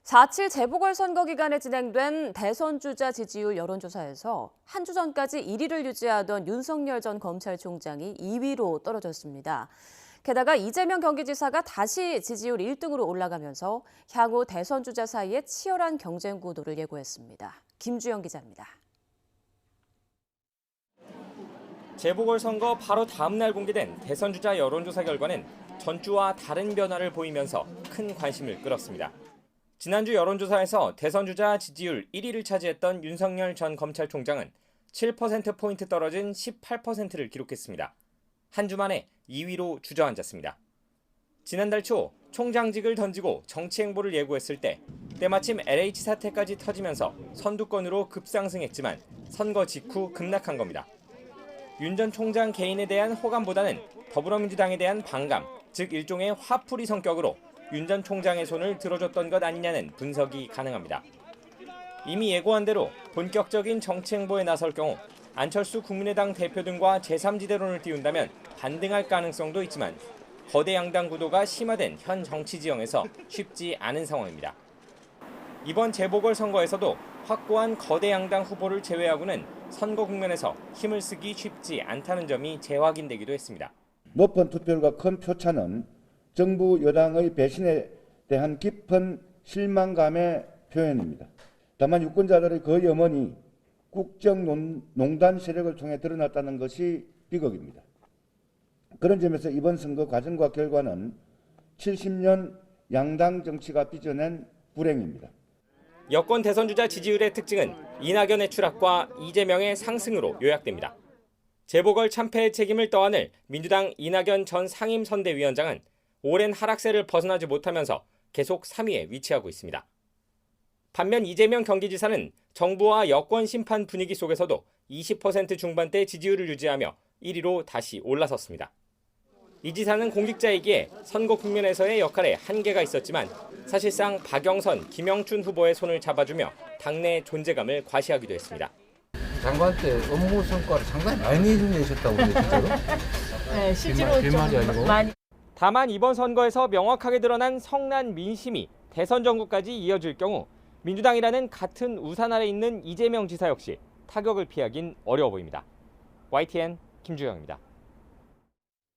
4.7 재보궐선거 기간에 진행된 대선 주자 지지율 여론조사에서 한 주 전까지 1위를 유지하던 윤석열 전 검찰총장이 2위로 떨어졌습니다. 게다가 이재명 경기지사가 다시 지지율 1등으로 올라가면서 향후 대선 주자 사이에 치열한 경쟁 구도를 예고했습니다. 김주영 기자입니다. 재보궐선거 바로 다음 날 공개된 대선 주자 여론조사 결과는 전주와 다른 변화를 보이면서 큰 관심을 끌었습니다. 지난주 여론조사에서 대선 주자 지지율 1위를 차지했던 윤석열 전 검찰총장은 7%포인트 떨어진 18%를 기록했습니다. 한 주 만에 2위로 주저앉았습니다. 지난달 초 총장직을 던지고 정치 행보를 예고했을 때 때마침 LH 사태까지 터지면서 선두권으로 급상승했지만 선거 직후 급락한 겁니다. 윤 전 총장 개인에 대한 호감보다는 더불어민주당에 대한 반감, 즉 일종의 화풀이 성격으로 윤 전 총장의 손을 들어줬던 것 아니냐는 분석이 가능합니다. 이미 예고한 대로 본격적인 정치 행보에 나설 경우 안철수 국민의당 대표 등과 제3지대론을 띄운다면 반등할 가능성도 있지만 거대 양당 구도가 심화된 현 정치 지형에서 쉽지 않은 상황입니다. 이번 재보궐선거에서도 확고한 거대 양당 후보를 제외하고는 선거 국면에서 힘을 쓰기 쉽지 않다는 점이 재확인되기도 했습니다. 높은 투표율과 큰 표차는 정부 여당의 배신에 대한 깊은 실망감의 표현입니다. 다만 유권자들의 거의 염원이 국정농단 세력을 통해 드러났다는 것이 비극입니다. 그런 점에서 이번 선거 과정과 결과는 70년 양당 정치가 빚어낸 불행입니다. 여권 대선 주자 지지율의 특징은 이낙연의 추락과 이재명의 상승으로 요약됩니다. 재보궐 참패의 책임을 떠안을 민주당 이낙연 전 상임선대위원장은 오랜 하락세를 벗어나지 못하면서 계속 3위에 위치하고 있습니다. 반면 이재명 경기지사는 정부와 여권 심판 분위기 속에서도 20% 중반대 지지율을 유지하며 1위로 다시 올라섰습니다. 이 지사는 공직자이기에 선거 국면에서의 역할에 한계가 있었지만 사실상 박영선, 김영춘 후보의 손을 잡아주며 당내 존재감을 과시하기도 했습니다. 장관 때 업무 성과를 상당히 많이 내셨다고 그러죠, 진짜로? 네, 실제로 빈말이 아니고. 많이. 다만 이번 선거에서 명확하게 드러난 성난 민심이 대선 전국까지 이어질 경우 민주당이라는 같은 우산 아래 있는 이재명 지사 역시 타격을 피하긴 어려워 보입니다. YTN 김주영입니다.